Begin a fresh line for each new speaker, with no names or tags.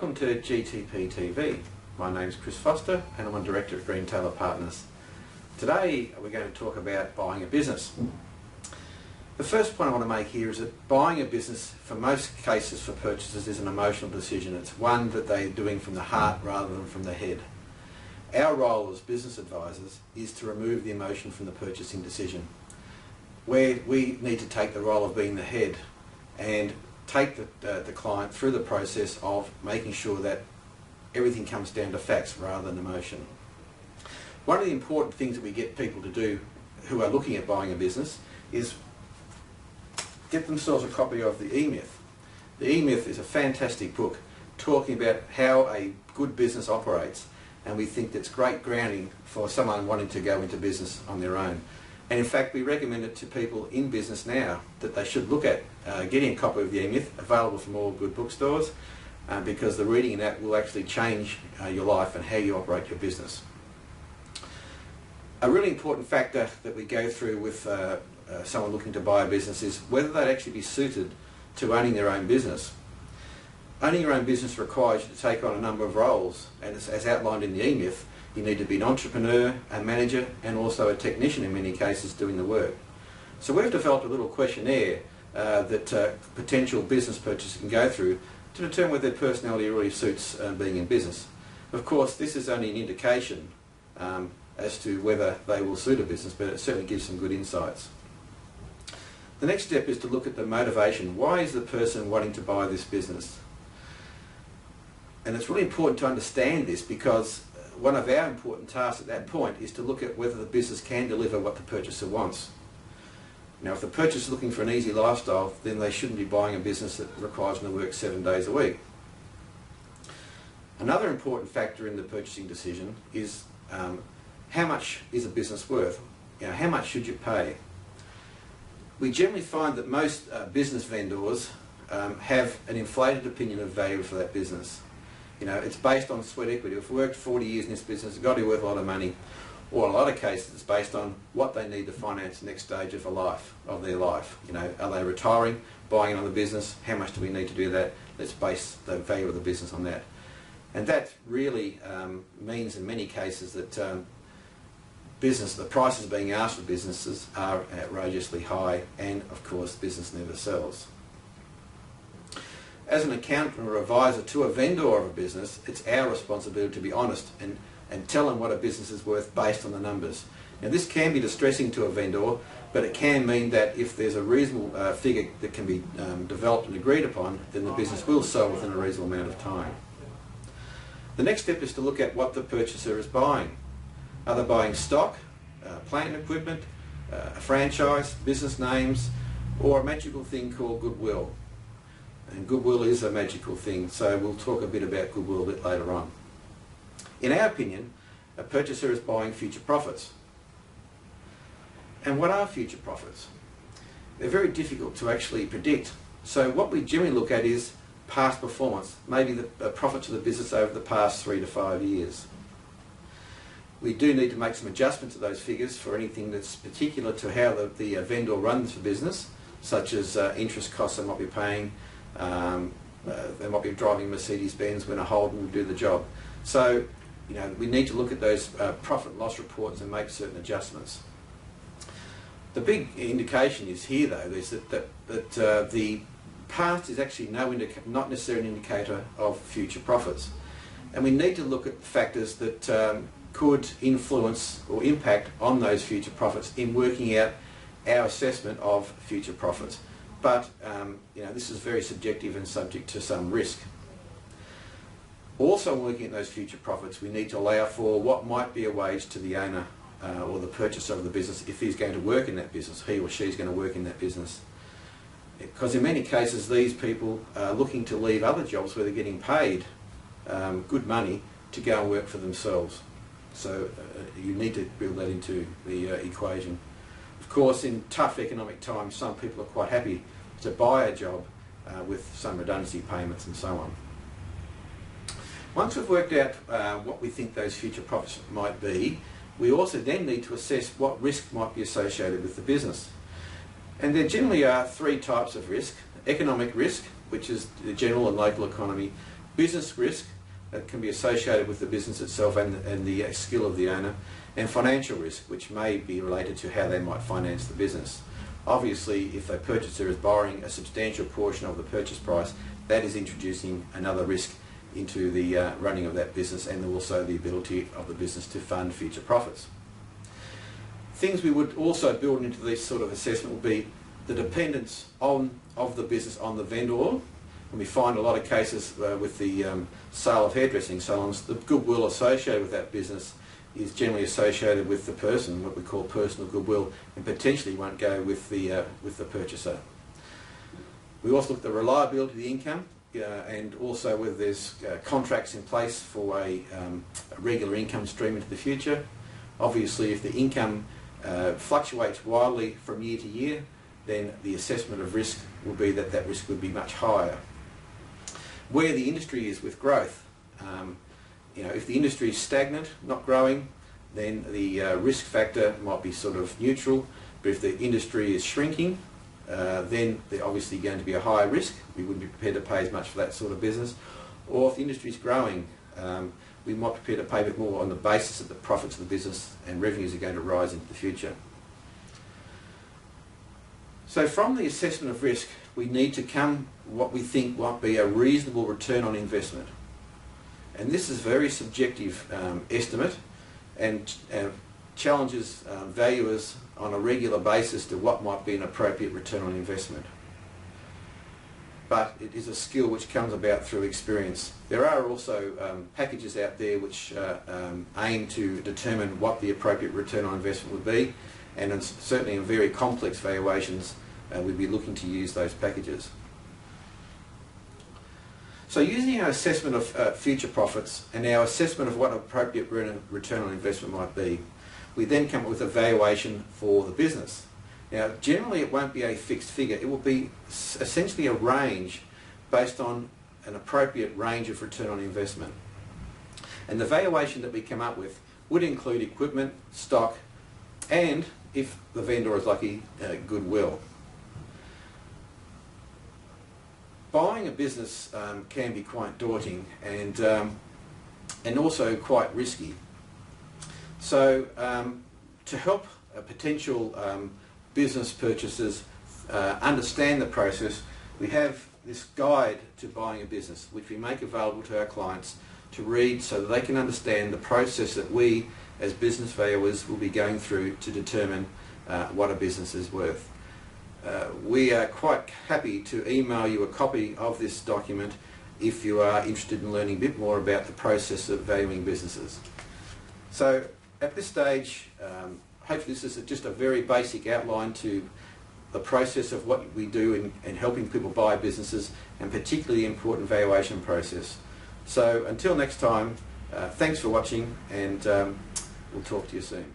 Welcome to GTP TV. My name is Chris Foster and I'm a Director at Green Taylor Partners. Today we're going to talk about buying a business. The first point I want to make here is that buying a business, for most cases for purchasers, is an emotional decision. It's one that they're doing from the heart rather than from the head. Our role as business advisors is to remove the emotion from the purchasing decision, where we need to take the role of being the head and take the client through the process of making sure that everything comes down to facts rather than emotion. One of the important things that we get people to do who are looking at buying a business is get themselves a copy of the E-Myth. The E-Myth is a fantastic book talking about how a good business operates, and we think that's great grounding for someone wanting to go into business on their own. And in fact, we recommend it to people in business now that they should look at getting a copy of the E-Myth, available from all good bookstores, because the reading in that will actually change your life and how you operate your business. A really important factor that we go through with someone looking to buy a business is whether they'd actually be suited to owning their own business. Owning your own business requires you to take on a number of roles, and as outlined in the E-Myth, you need to be an entrepreneur, a manager, and also a technician in many cases doing the work. So we've developed a little questionnaire that potential business purchasers can go through to determine whether their personality really suits being in business. Of course, this is only an indication as to whether they will suit a business, but it certainly gives some good insights. The next step is to look at the motivation. Why is the person wanting to buy this business? And it's really important to understand this, because one of our important tasks at that point is to look at whether the business can deliver what the purchaser wants. Now, if the purchaser is looking for an easy lifestyle, then they shouldn't be buying a business that requires them to work 7 days a week. Another important factor in the purchasing decision is how much is a business worth? How much should you pay? We generally find that most business vendors have an inflated opinion of value for that business. It's based on sweat equity. If we worked 40 years in this business, it's got to be worth a lot of money. Or in a lot of cases, it's based on what they need to finance the next stage of their life. Are they retiring, buying another business? How much do we need to do that? Let's base the value of the business on that. And that really means in many cases that the prices being asked for businesses are outrageously high, and of course business never sells. As an accountant or advisor to a vendor of a business, it's our responsibility to be honest and tell them what a business is worth based on the numbers. Now, this can be distressing to a vendor, but it can mean that if there's a reasonable figure that can be developed and agreed upon, then the business will sell within a reasonable amount of time. The next step is to look at what the purchaser is buying. Are they buying stock, plant and equipment, a franchise, business names, or a magical thing called goodwill? And goodwill is a magical thing, so we'll talk a bit about goodwill a bit later on. In our opinion, a purchaser is buying future profits. And what are future profits? They're very difficult to actually predict. So what we generally look at is past performance, maybe the profits of the business over the past 3 to 5 years. We do need to make some adjustments to those figures for anything that's particular to how the vendor runs the business, such as interest costs they might be paying. They might be driving Mercedes-Benz when a Holden will do the job. So, we need to look at those profit and loss reports and make certain adjustments. The big indication is here, though, is that the past is actually not necessarily an indicator of future profits. And we need to look at factors that could influence or impact on those future profits in working out our assessment of future profits. But this is very subjective and subject to some risk. Also, when looking at those future profits, we need to allow for what might be a wage to the owner or the purchaser of the business if he's going to work in that business, he or she's going to work in that business. Because in many cases, these people are looking to leave other jobs where they're getting paid good money to go and work for themselves. So you need to build that into the equation. Of course, in tough economic times, some people are quite happy to buy a job with some redundancy payments and so on. Once we've worked out what we think those future profits might be, we also then need to assess what risk might be associated with the business. And there generally are 3 types of risk. Economic risk, which is the general and local economy, business risk that can be associated with the business itself and the skill of the owner, and financial risk, which may be related to how they might finance the business. Obviously, if a purchaser is borrowing a substantial portion of the purchase price, that is introducing another risk into the running of that business, and also the ability of the business to fund future profits. Things we would also build into this sort of assessment would be the dependence of the business on the vendor. And we find a lot of cases with the sale of hairdressing salons, the goodwill associated with that business is generally associated with the person, what we call personal goodwill, and potentially won't go with the purchaser. We also look at the reliability of the income, and also whether there's contracts in place for a regular income stream into the future. Obviously, if the income fluctuates wildly from year to year, then the assessment of risk will be that that risk would be much higher. Where the industry is with growth, if the industry is stagnant, not growing, then the risk factor might be sort of neutral. But if the industry is shrinking, then there's obviously going to be a higher risk. We wouldn't be prepared to pay as much for that sort of business. Or if the industry is growing, we might be prepared to pay a bit more on the basis that the profits of the business and revenues are going to rise into the future. So from the assessment of risk, we need to come what we think might be a reasonable return on investment. And this is a very subjective estimate, and challenges valuers on a regular basis to what might be an appropriate return on investment. But it is a skill which comes about through experience. There are also packages out there which aim to determine what the appropriate return on investment would be, and certainly in very complex valuations we'd be looking to use those packages. So using our assessment of future profits and our assessment of what an appropriate return on investment might be, we then come up with a valuation for the business. Now, generally it won't be a fixed figure. It will be essentially a range based on an appropriate range of return on investment. And the valuation that we come up with would include equipment, stock, and, if the vendor is lucky, goodwill. Buying a business can be quite daunting and also quite risky. So to help potential business purchasers understand the process, we have this guide to buying a business, which we make available to our clients to read so that they can understand the process that we as business valuers will be going through to determine what a business is worth. We are quite happy to email you a copy of this document if you are interested in learning a bit more about the process of valuing businesses. So at this stage, hopefully this is just a very basic outline to the process of what we do in helping people buy businesses, and particularly the important valuation process. So until next time, thanks for watching, and we'll talk to you soon.